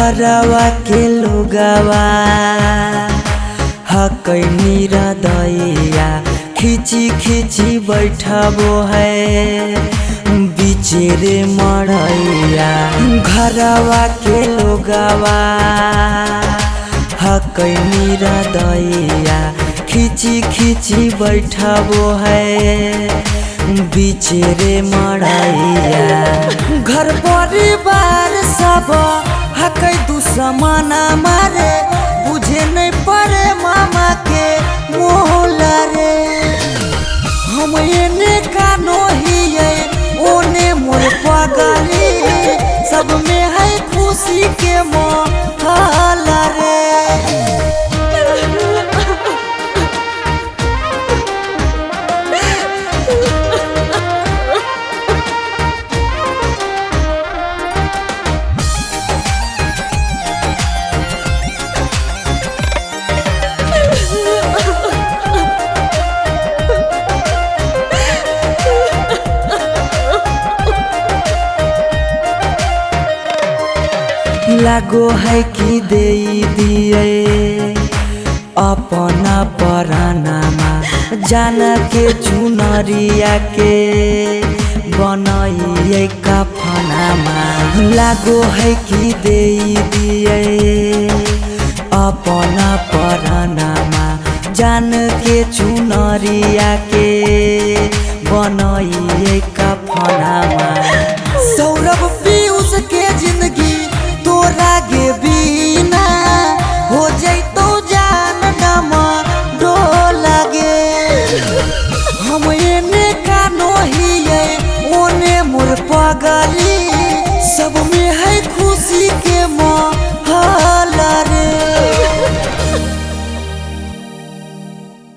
घरवा के लोगवा हकैनी हृदया खिची खिची बैठबो है बिचेरे मड़ैया। घरवा के लोगवा हकैनी हृदया खिची खिची बैठबो है बिचेरे मड़ैया। घर परिवार सब हकै दुश्मना मारे बुझे नहीं पड़े मामा के मोहला रे। हम एने कानो हिये ओने मोर पगली सब में है खुशी के मोहला रे। लागो है कि दे दिए अपना परानामा जान के चुनरिया के बनाइए कफनामा। लागो है कि दे दिए अपना परानामा जान के चुनरिया के बनाइए कफनामा। सौरभ पीयूष के जिंदगी तोरा गे बिना हो जैतो जान नमा डोला गे। हम एने कानो हिये ओने मोर पगली